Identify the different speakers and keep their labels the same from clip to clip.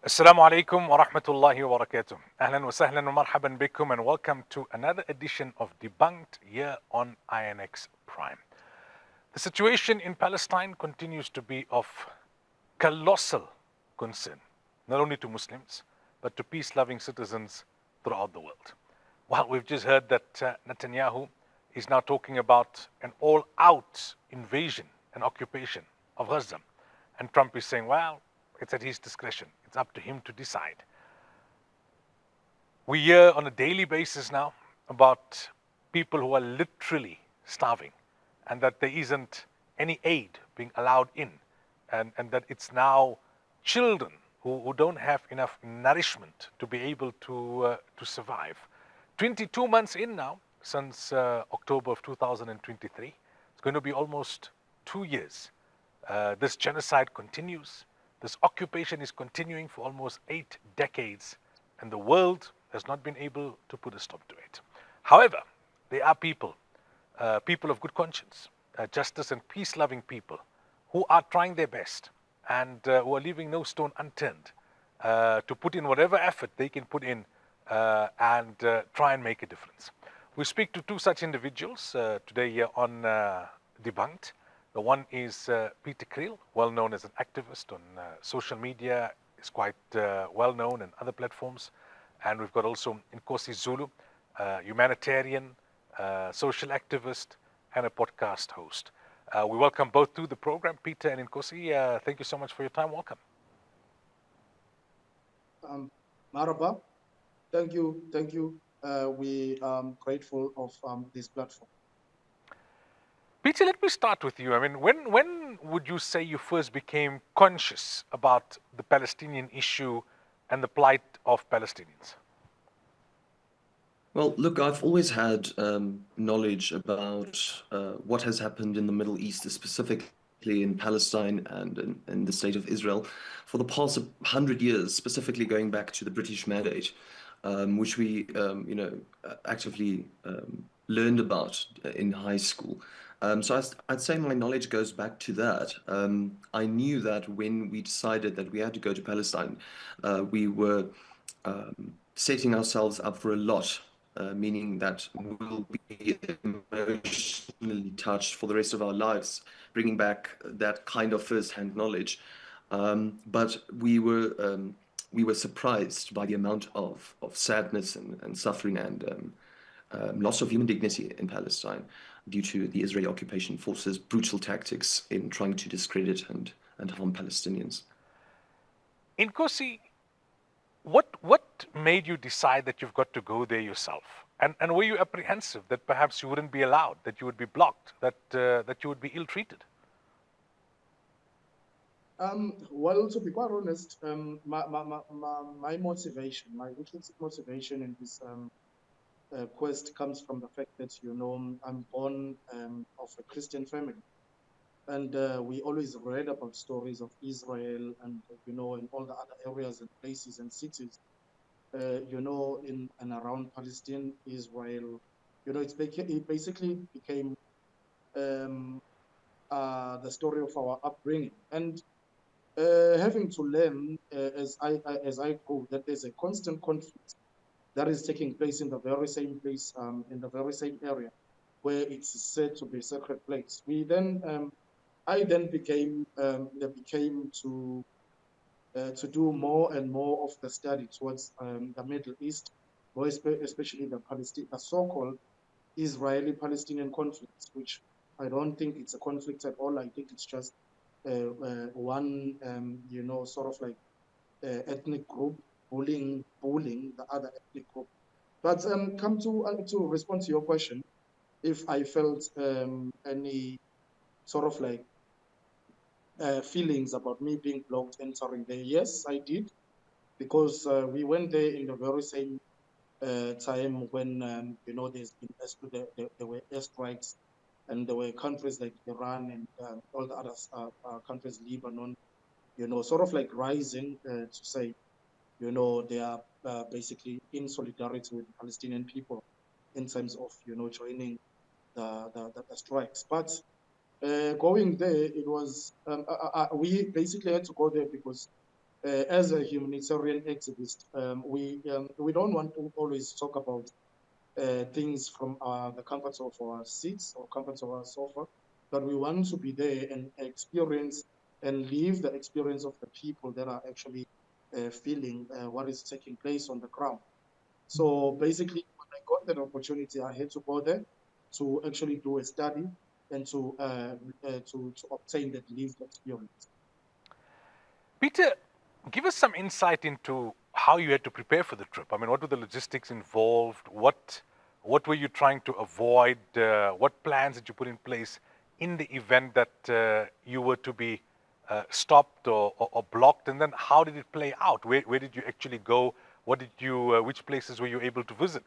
Speaker 1: Assalamu alaikum wa rahmatullahi wa barakatuh. Ahlan wa sahlan wa marhaban bikum and welcome to another edition of Debunked here on INX Prime. The situation in Palestine continues to be of colossal concern, not only to Muslims, but to peace-loving citizens throughout the world. Well, we've just heard that Netanyahu is now talking about an all-out invasion and occupation of Gaza. And Trump is saying, well, it's at his discretion. It's up to him to decide. We hear on a daily basis now about people who are literally starving and that there isn't any aid being allowed in, and that it's now children who don't have enough nourishment to be able to survive. 22 months in now, since October of 2023, it's going to be almost 2 years. This genocide continues. This occupation is continuing for almost 8 decades, and the world has not been able to put a stop to it. However, there are people of good conscience, justice and peace-loving people who are trying their best and who are leaving no stone unturned to put in whatever effort they can put in and try and make a difference. We speak to two such individuals today here on Debunked. The one is Pieter Kriel, well known as an activist on social media, is quite well known in other platforms. And we've got also Nkosi Zulu, humanitarian, social activist, and a podcast host. We welcome both to the program, Pieter and Nkosi. Thank you so much for your time. Welcome.
Speaker 2: Maraba, thank you. We are grateful of this platform.
Speaker 1: Pieter, let me start with you. I mean, when would you say you first became conscious about the Palestinian issue and the plight of Palestinians?
Speaker 3: Well, look, I've always had knowledge about what has happened in the Middle East, specifically in Palestine and in the state of Israel, for the past 100 years, specifically going back to the British Mandate, which we, actively learned about in high school. So I'd say my knowledge goes back to that. I knew that when we decided that we had to go to Palestine, we were setting ourselves up for a lot, meaning that we'll be emotionally touched for the rest of our lives, bringing back that kind of first-hand knowledge. But we were surprised by the amount of sadness and suffering and loss of human dignity in Palestine due to the Israeli occupation forces' brutal tactics in trying to discredit and harm Palestinians.
Speaker 1: Nkosi, what made you decide that you've got to go there yourself? And were you apprehensive that perhaps you wouldn't be allowed, that you would be blocked, that you would be ill-treated?
Speaker 2: Well, to be quite honest, my motivation, my intrinsic motivation in this quest comes from the fact that, I'm born of a Christian family. And we always read about stories of Israel and, in all the other areas and places and cities, in and around Palestine, Israel. It basically became the story of our upbringing. And having to learn as I go that there's a constant conflict that is taking place in the very same place, in the very same area where it's said to be a sacred place. I then became to do more and more of the study towards the Middle East, more especially the so-called Israeli-Palestinian conflict, which I don't think it's a conflict at all. I think it's just one, sort of like ethnic group bullying the other ethnic group. But come to respond to your question, if I felt any sort of like feelings about me being blocked entering there. Yes, I did, because we went there in the very same time when there were airstrikes, and there were countries like Iran and all the other countries, Lebanon, sort of like rising to say, they are basically in solidarity with the Palestinian people in terms of joining the strikes. But going there, it was we basically had to go there because as a humanitarian activist, we don't want to always talk about things from the comforts of our seats or comforts of our sofa, but we want to be there and experience and live the experience of the people that are actually feeling what is taking place on the ground. So basically, when I got that opportunity, I had to go there to actually do a study and to obtain that lived experience.
Speaker 1: Pieter, give us some insight into how you had to prepare for the trip. I mean, what were the logistics involved? What were you trying to avoid? What plans did you put in place in the event that you were to be stopped or blocked? And then how did it play out? Where did you actually go? Which places were you able to visit?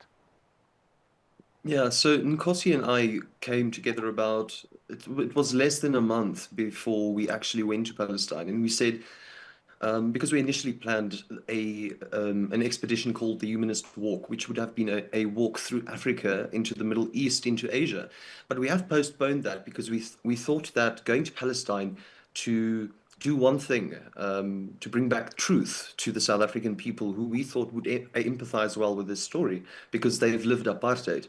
Speaker 3: Yeah, so Nkosi and I came together it was less than a month before we actually went to Palestine. And we said, because we initially planned an expedition called the Humanist Walk, which would have been a walk through Africa into the Middle East, into Asia. But we have postponed that because we thought that going to Palestine to do one thing, to bring back truth to the South African people who we thought would empathize well with this story because they've lived apartheid.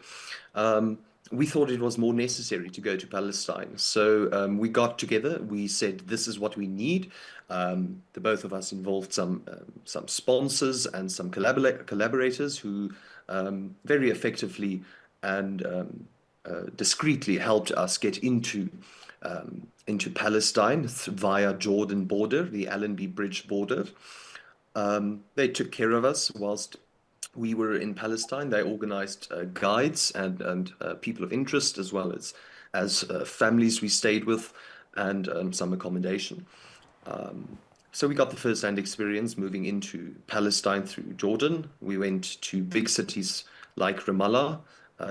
Speaker 3: We thought it was more necessary to go to Palestine. So we got together. We said, this is what we need. The both of us involved some sponsors and some collaborators who very effectively and discreetly helped us get into Palestine via Jordan border, the Allenby Bridge border. They took care of us whilst we were in Palestine. They organized guides and people of interest, as well as families we stayed with, and some accommodation. So we got the first-hand experience moving into Palestine through Jordan. We went to big cities like Ramallah,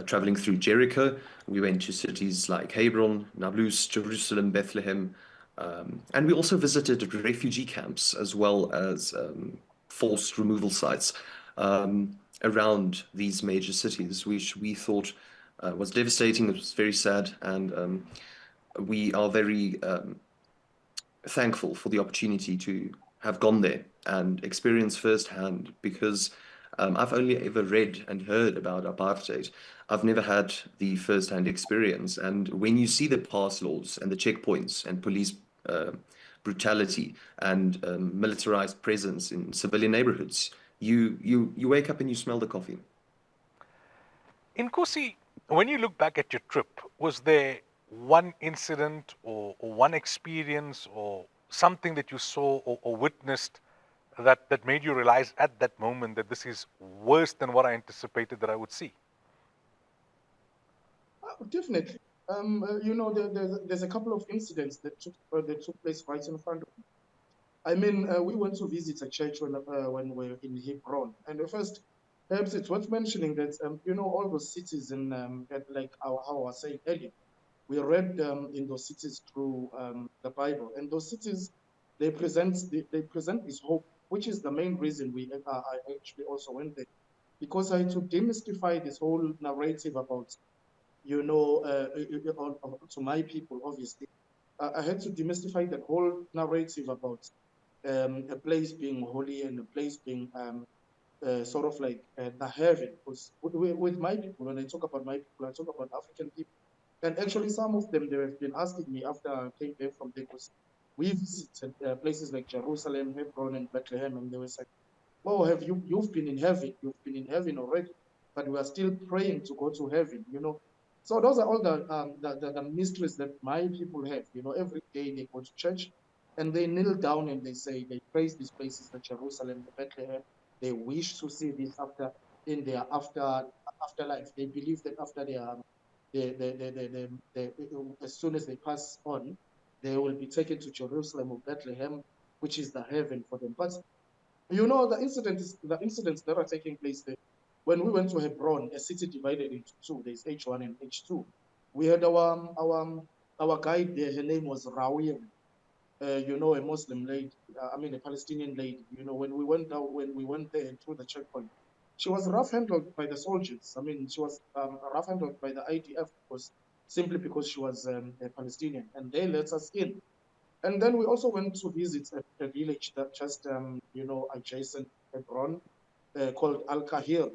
Speaker 3: traveling through Jericho. We went to cities like Hebron, Nablus, Jerusalem, Bethlehem, and we also visited refugee camps as well as forced removal sites around these major cities, which we thought was devastating. It was very sad, and we are very thankful for the opportunity to have gone there and experience firsthand, because I've only ever read and heard about apartheid. I've never had the first-hand experience. And when you see the pass laws and the checkpoints and police brutality and militarized presence in civilian neighborhoods, you wake up and you smell the coffee.
Speaker 1: Nkosi, when you look back at your trip, was there one incident or one experience or something that you saw or witnessed that made you realize at that moment that this is worse than what I anticipated that I would see?
Speaker 2: Definitely. There's a couple of incidents that took place right in front of me. I mean, we went to visit a church when we were in Hebron, and first, perhaps it's worth mentioning that all those cities like how I was saying earlier, we read in those cities through the Bible, and those cities they present this hope, which is the main reason I actually also went there, because I had to demystify this whole narrative about to my people, obviously. I had to demystify that whole narrative about a place being holy and a place being sort of like the heaven. Because with my people, when I talk about my people, I talk about African people. And actually, some of them, they have been asking me after I came back from there, because we visited places like Jerusalem, Hebron, and Bethlehem, and they were like, "Oh, you've been in heaven? You've been in heaven already, but we are still praying to go to heaven." So those are all the mysteries that my people have. Every day they go to church, and they kneel down and they praise these places, the Jerusalem, the Bethlehem. They wish to see this in their afterlife. They believe that after as soon as they pass on, they will be taken to Jerusalem or Bethlehem, which is the heaven for them. But the incidents that are taking place there. When we went to Hebron, a city divided into two, there's H1 and H2. We had our guide there. Her name was Rawir, a Muslim lady. A Palestinian lady. When we went there through the checkpoint, she was rough handled by the soldiers. She was rough handled by the IDF, simply because she was a Palestinian, and they let us in. And then we also went to visit a village that just, adjacent Hebron, called Al Kahir.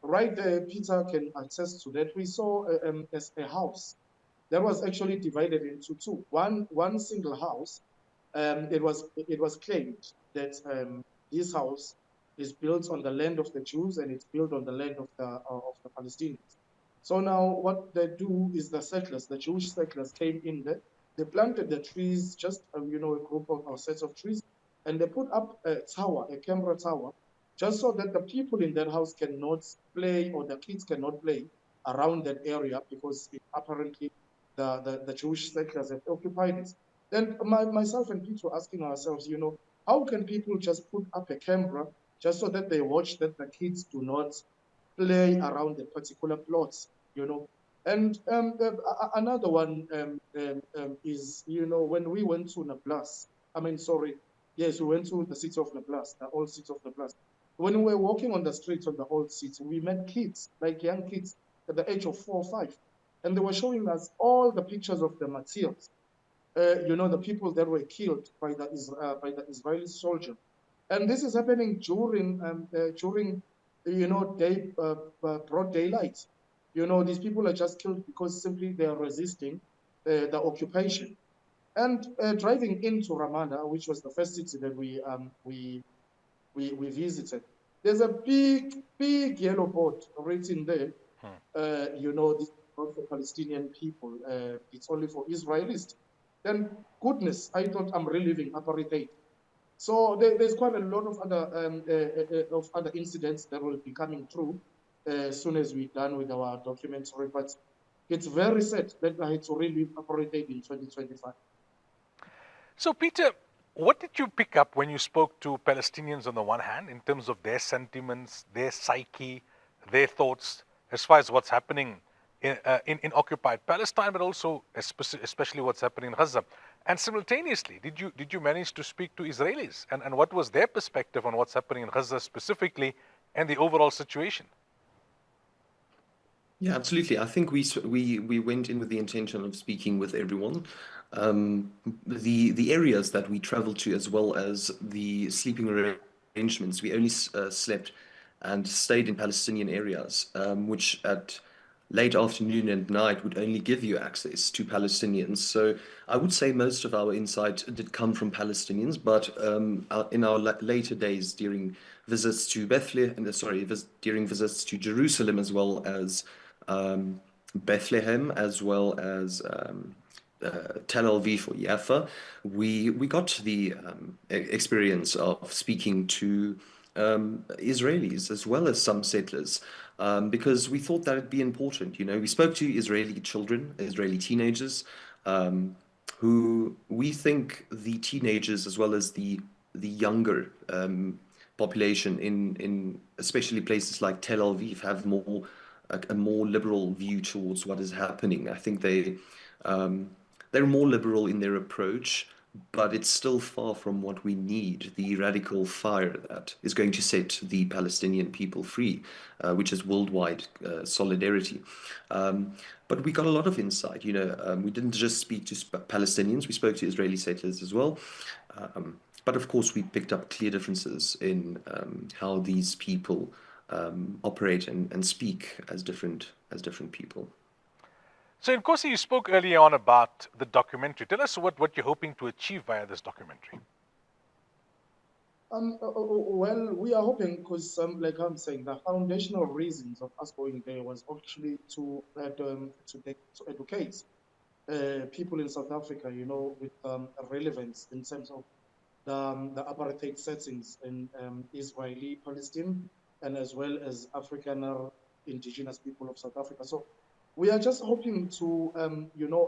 Speaker 2: Right there, Peter can attest to that. We saw a house that was actually divided into two. One single house. It was claimed that this house is built on the land of the Jews and it's built on the land of the Palestinians. So now what they do is the settlers, the Jewish settlers, came in there. They planted the trees, just a group of or sets of trees, and they put up a tower, a camera tower, just so that the people in that house cannot play, or the kids cannot play around that area, because apparently the Jewish settlers have occupied it. Then myself and Pete were asking ourselves, how can people just put up a camera just so that they watch that the kids do not play around the particular plots? And another one is, when we went to Nablus, yes, we went to the city of Nablus, the old city of Nablus. When we were walking on the streets of the old city, we met kids, like young kids at the age of 4 or 5, and they were showing us all the pictures of the martyrs, the people that were killed by the Israeli soldier. And this is happening during broad daylight. These people are just killed because simply they are resisting the occupation. And driving into Ramallah, which was the first city that we visited, there's a big yellow board written there. This is not for Palestinian people. It's only for Israelis. Then, goodness, I thought I'm reliving apartheid. So there's quite a lot of other incidents that will be coming through as soon as we're done with our documentary. But it's very sad that I had to relive apartheid in 2025.
Speaker 1: So, Pieter, what did you pick up when you spoke to Palestinians on the one hand, in terms of their sentiments, their psyche, their thoughts, as far as what's happening in occupied Palestine, but also especially what's happening in Gaza? And simultaneously, did you manage to speak to Israelis? And what was their perspective on what's happening in Gaza specifically and the overall situation?
Speaker 3: Yeah, absolutely. I think we went in with the intention of speaking with everyone. The areas that we traveled to, as well as the sleeping arrangements, we only slept and stayed in Palestinian areas, which at late afternoon and night would only give you access to Palestinians. So I would say most of our insight did come from Palestinians, but in our later days, during visits to Bethlehem, during visits to Jerusalem, as well as Bethlehem, as well as Tel Aviv or Jaffa, we got the experience of speaking to Israelis as well as some settlers, because we thought that it'd be important. We spoke to Israeli children, Israeli teenagers, who we think the teenagers as well as the younger population in especially places like Tel Aviv have a more liberal view towards what is happening. I think they're more liberal in their approach, but it's still far from what we need, the radical fire that is going to set the Palestinian people free, which is worldwide solidarity. But we got a lot of insight. We didn't just speak to Palestinians, we spoke to Israeli settlers as well. But of course, we picked up clear differences in how these people operate and speak as different people.
Speaker 1: So, Nkosi, you spoke earlier on about the documentary. Tell us what you're hoping to achieve via this documentary.
Speaker 2: Well, we are hoping, because like I'm saying, the foundational reasons of us going there was actually to educate people in South Africa, with relevance in terms of the apartheid settings in Israeli Palestine, and as well as African or indigenous people of South Africa. So we are just hoping to,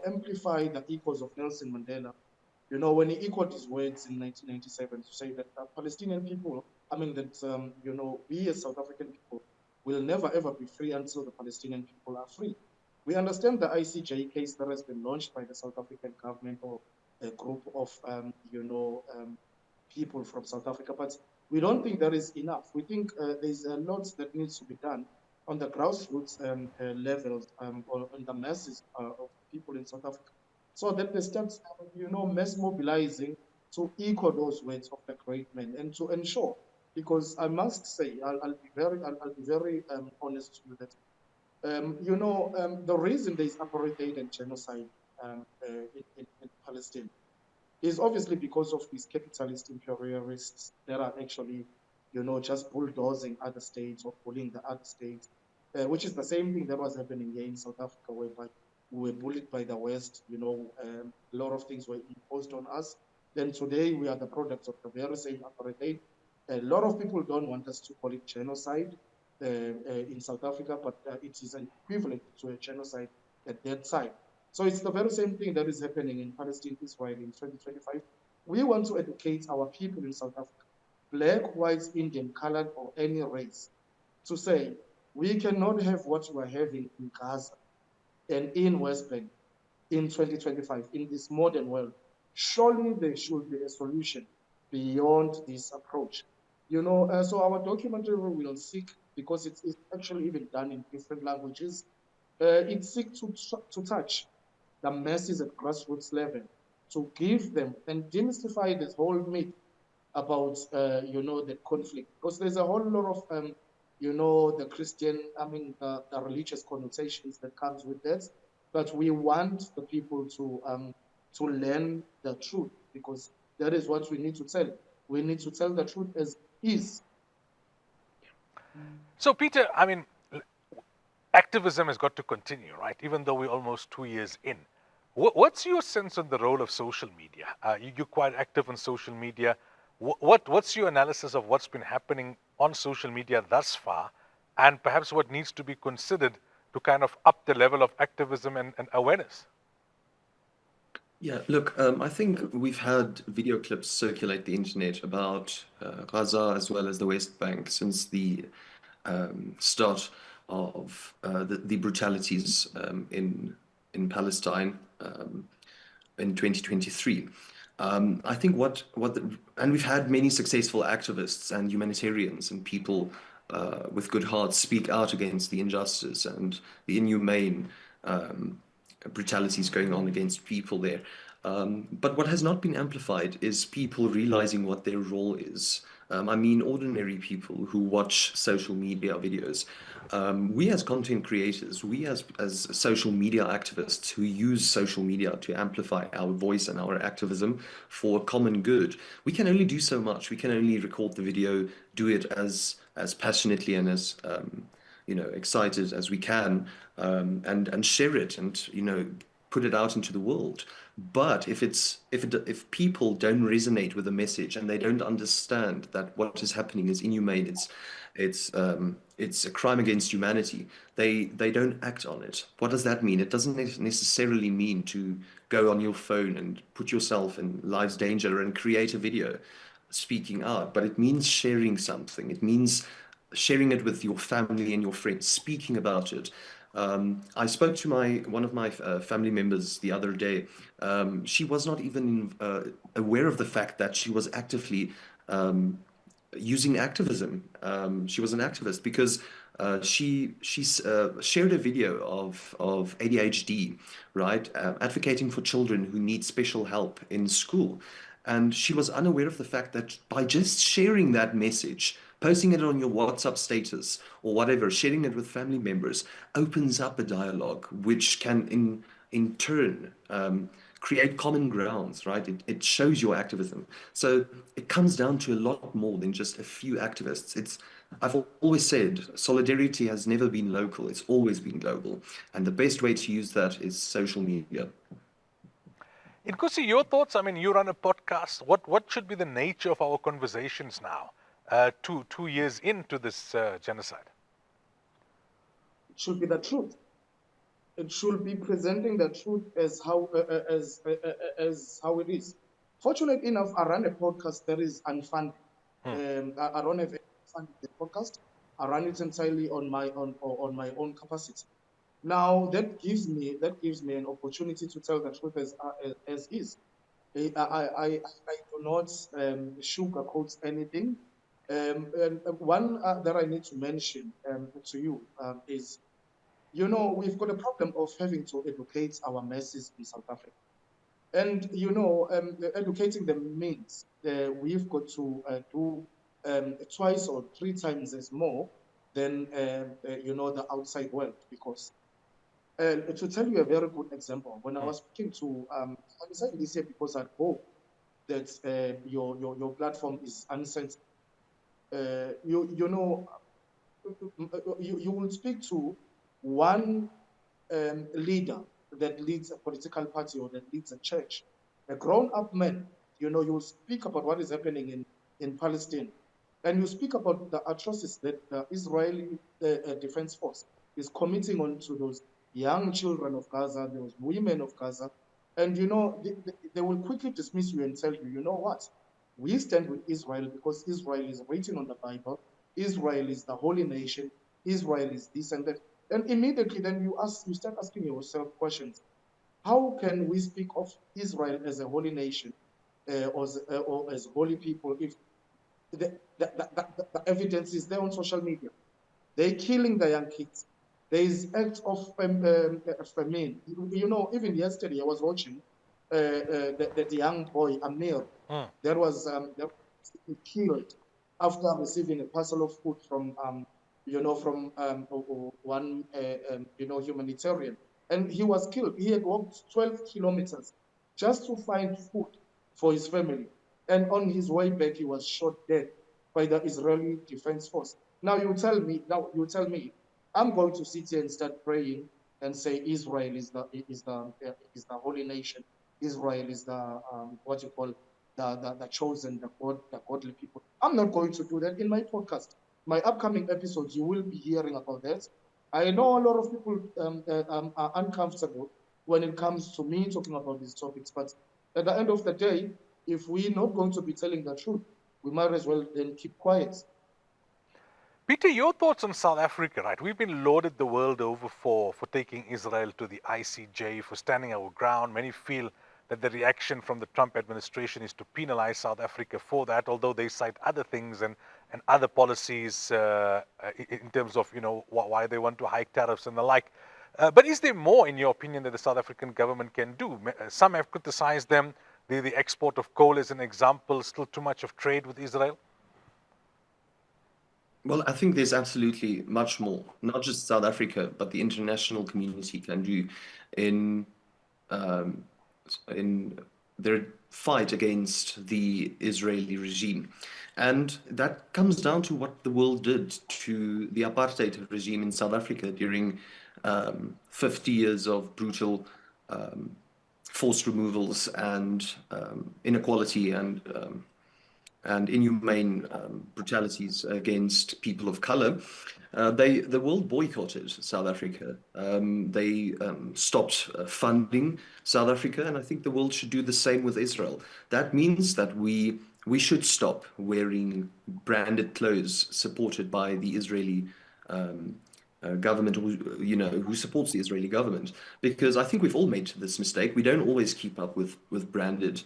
Speaker 2: amplify the echoes of Nelson Mandela. When he echoed his words in 1997 to say that Palestinian people, we as South African people will never ever be free until the Palestinian people are free. We understand the ICJ case that has been launched by the South African government, or a group of, people from South Africa, but we don't think that is enough. We think there's a lot that needs to be done on the grassroots levels, or on the masses of people in South Africa. so that they start, mass mobilizing to echo those words of the great man and to ensure, because I must say, I'll be very honest to you that, the reason there is apartheid and genocide in Palestine is obviously because of these capitalist imperialists that are actually, just bulldozing other states or bullying the other states, which is the same thing that was happening here in South Africa, whereby we were bullied by the West. A lot of things were imposed on us. Then today we are the products of the very same apartheid. A lot of people don't want us to call it genocide in South Africa, but it is an equivalent to a genocide at that time. So it's the very same thing that is happening in Palestine, Israel in 2025. We want to educate our people in South Africa, black, white, Indian, colored, or any race, to say we cannot have what we're having in Gaza and in West Bank in 2025, in this modern world. Surely there should be a solution beyond this approach. So our documentary will seek, because it's actually even done in different languages, it seeks to touch the masses at grassroots level, to give them and demystify this whole myth about, the conflict. Because there's a whole lot of, the Christian, the religious connotations that comes with that. But we want the people to learn the truth, because that is what we need to tell. We need to tell the truth as is.
Speaker 1: So, Pieter, activism has got to continue, right? Even though we're almost 2 years in. What's your sense on the role of social media? You're quite active on social media. What's your analysis of what's been happening on social media thus far, and perhaps what needs to be considered to kind of up the level of activism and awareness?
Speaker 3: Yeah, look, I think we've had video clips circulate the internet about Gaza as well as the West Bank since the start of the brutalities in Palestine in 2023. I think and we've had many successful activists and humanitarians and people with good hearts speak out against the injustice and the inhumane brutalities going on against people there. But what has not been amplified is people realizing what their role is. Ordinary people who watch social media videos. We as content creators, we as social media activists who use social media to amplify our voice and our activism for common good, we can only do so much. We can only record the video, do it as passionately and as excited as we can, and share it and put it out into the world. But if people don't resonate with the message and they don't understand that what is happening is inhumane, it's a crime against humanity, they don't act on it. What does that mean? It doesn't necessarily mean to go on your phone and put yourself in life's danger and create a video speaking out, but it means sharing something. It means sharing it with your family and your friends, speaking about it. I spoke to one of my family members the other day. She was not even aware of the fact that she was actively using activism. She was an activist because she shared a video of ADHD, right? Advocating for children who need special help in school. And she was unaware of the fact that by just sharing that message, posting it on your WhatsApp status or whatever, sharing it with family members, opens up a dialogue which can in turn create common grounds, right? It shows your activism. So it comes down to a lot more than just a few activists. I've always said solidarity has never been local, it's always been global. And the best way to use that is social media.
Speaker 1: Nkosi, your thoughts? You run a podcast. What should be the nature of our conversations now, 2 years into this genocide?
Speaker 2: It should be the truth. It should be presenting the truth as how it is. Fortunately enough, I run a podcast that is unfunded. I don't have any funded podcast. I run it entirely on my own capacity. Now that gives me an opportunity to tell the truth as is. I do not sugarcoat anything. And one that I need to mention to you is, we've got a problem of having to educate our masses in South Africa. And educating them means we've got to do twice or three times as more than the outside world. Because to tell you a very good example, when I was speaking to I'm saying this here because I hope that your platform is uncensored. You will speak to one leader that leads a political party or that leads a church, a grown-up man. You will speak about what is happening in Palestine, and you speak about the atrocities that the Israeli Defense Force is committing onto those young children of Gaza, those women of Gaza, and they will quickly dismiss you and tell you, you know what, we stand with Israel because Israel is written on the Bible. Israel is the holy nation. Israel is this and that. And immediately then you start asking yourself questions. How can we speak of Israel as a holy nation or as holy people if the evidence is there on social media? They're killing the young kids. There is acts of famine. Even yesterday I was watching the young boy Amir. That was killed after receiving a parcel of food from one humanitarian, and he was killed. He had walked 12 kilometers just to find food for his family, and on his way back he was shot dead by the Israeli Defense Force. Now you tell me, I'm going to sit here and start praying and say Israel is the holy nation. Israel is the what you call the chosen, the godly people. I'm not going to do that in my podcast. My upcoming episodes, you will be hearing about that. I know a lot of people are uncomfortable when it comes to me talking about these topics, but at the end of the day, if we're not going to be telling the truth, we might as well then keep quiet.
Speaker 1: Pieter, your thoughts on South Africa, right? We've been lauded the world over for taking Israel to the ICJ, for standing our ground. Many feel that the reaction from the Trump administration is to penalize South Africa for that, although they cite other things and other policies in terms of, why they want to hike tariffs and the like. But is there more, in your opinion, that the South African government can do? Some have criticized them. The export of coal is an example, still too much of trade with Israel.
Speaker 3: Well, I think there's absolutely much more, not just South Africa, but the international community can do in um, in their fight against the Israeli regime. And that comes down to what the world did to the apartheid regime in South Africa during 50 years of brutal forced removals and inequality and inhumane brutalities against people of color. The world boycotted South Africa. They stopped funding South Africa, and I think the world should do the same with Israel. That means that we should stop wearing branded clothes supported by the Israeli government, who supports the Israeli government, because I think we've all made this mistake. We don't always keep up with branded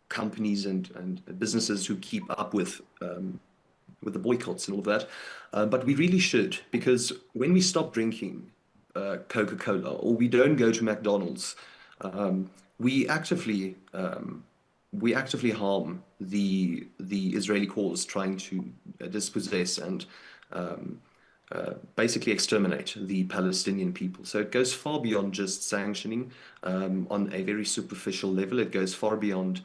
Speaker 3: companies and businesses who keep up with the boycotts and all of that. But we really should, because when we stop drinking Coca-Cola or we don't go to McDonald's, we actively harm the Israeli cause, trying to dispossess and basically exterminate the Palestinian people. So it goes far beyond just sanctioning on a very superficial level. It goes far beyond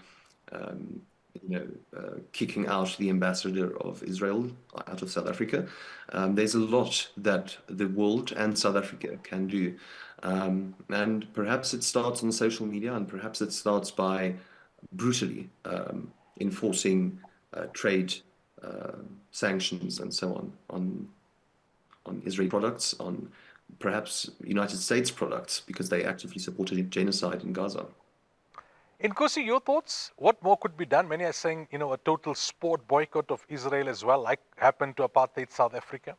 Speaker 3: kicking out the ambassador of Israel out of South Africa. There's a lot that the world and South Africa can do. And perhaps it starts on social media, and perhaps it starts by brutally enforcing trade sanctions and so on Israeli products, on perhaps United States products, because they actively supported genocide in Gaza.
Speaker 1: Nkosi, your thoughts? What more could be done? Many are saying, a total sport boycott of Israel as well, like happened to apartheid South Africa.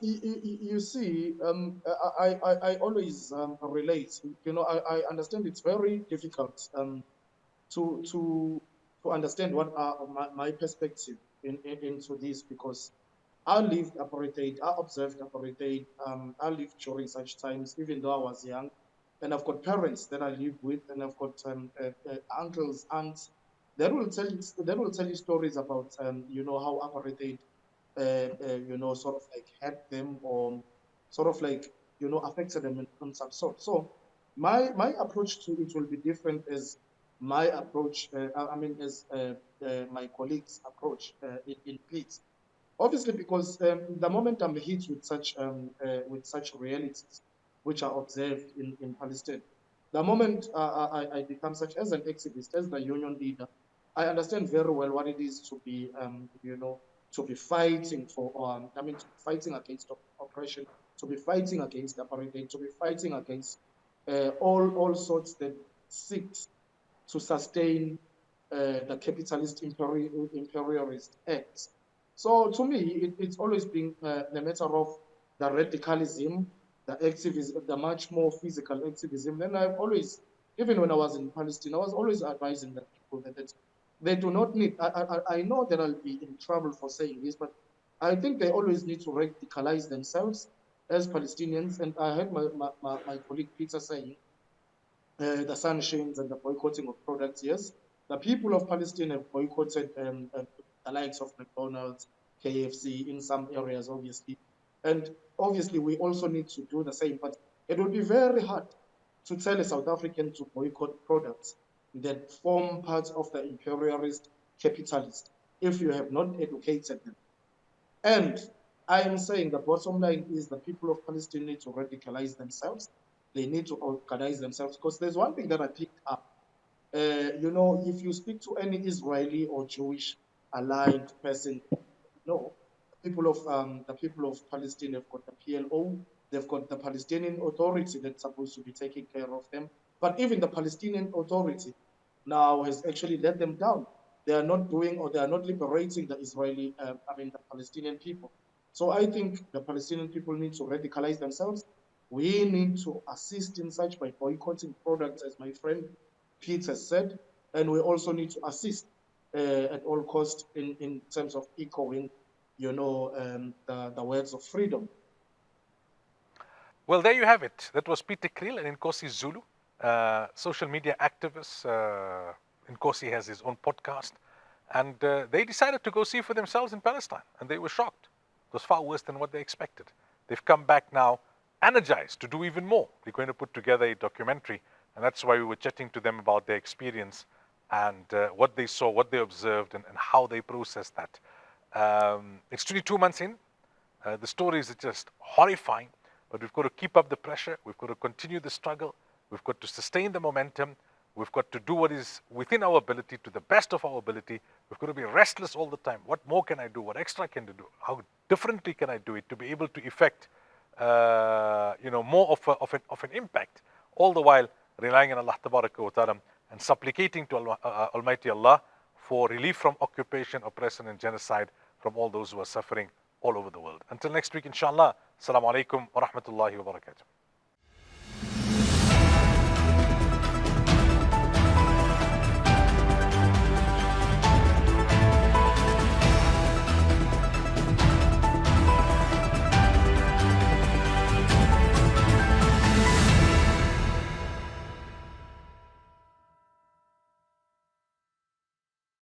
Speaker 2: You see, I always relate. I understand it's very difficult to understand what are my perspective into this, because I lived apartheid, I observed apartheid, I lived during such times, even though I was young. and I've got parents that I live with, and I've got uncles, aunts that will tell you stories about how apartheid sort of like had them, or sort of like affected them in some sort. So my approach to it will be different as my approach. As my colleagues' approach in peace. Obviously, because the moment I'm hit with such realities which are observed in Palestine, the moment I become such as an activist, as the union leader, I understand very well what it is to be to be fighting for to be fighting against oppression, to be fighting against apartheid, to be fighting against all sorts that seeks to sustain the capitalist imperialist acts. So to me, it's always been the matter of the radicalism, the activism, the much more physical activism. And I've always, even when I was in Palestine, I was always advising the people that they do not need. I know that I'll be in trouble for saying this, but I think they always need to radicalize themselves as Palestinians. And I heard my colleague Pieter saying the sanctions and the boycotting of products. Yes, the people of Palestine have boycotted the likes of McDonald's, KFC in some areas, obviously. And obviously, we also need to do the same. But it will be very hard to tell a South African to boycott products that form part of the imperialist capitalist if you have not educated them. And I am saying the bottom line is the people of Palestine need to radicalize themselves. They need to organize themselves, because there's one thing that I picked up. If you speak to any Israeli or Jewish aligned person, no, the people of Palestine have got the PLO, they've got the Palestinian Authority that's supposed to be taking care of them. But even the Palestinian Authority now has actually let them down. They are not doing, or they are not liberating the the Palestinian people. So I think the Palestinian people need to radicalize themselves. We need to assist in such by boycotting products, as my friend Pieter said, and we also need to assist at all costs in terms of echoing, the words of freedom.
Speaker 1: Well, there you have it. That was Pieter Kriel, an Nkosi Zulu, social media activist. Nkosi has his own podcast. And they decided to go see for themselves in Palestine. And they were shocked. It was far worse than what they expected. They've come back now energized to do even more. They're going to put together a documentary. And that's why we were chatting to them about their experience and what they saw, what they observed, and how they processed that. It's 22 months in. The stories are just horrifying. But we've got to keep up the pressure. We've got to continue the struggle. We've got to sustain the momentum. We've got to do what is within our ability, to the best of our ability. We've got to be restless all the time. What more can I do? What extra can I do? How differently can I do it to be able to effect, more of an impact? All the while relying on Allah Tabaraka wa Ta'ala and supplicating to Almighty Allah for relief from occupation, oppression, and genocide from all those who are suffering all over the world. Until next week, inshallah. Assalamu alaikum wa rahmatullahi wa barakatuh.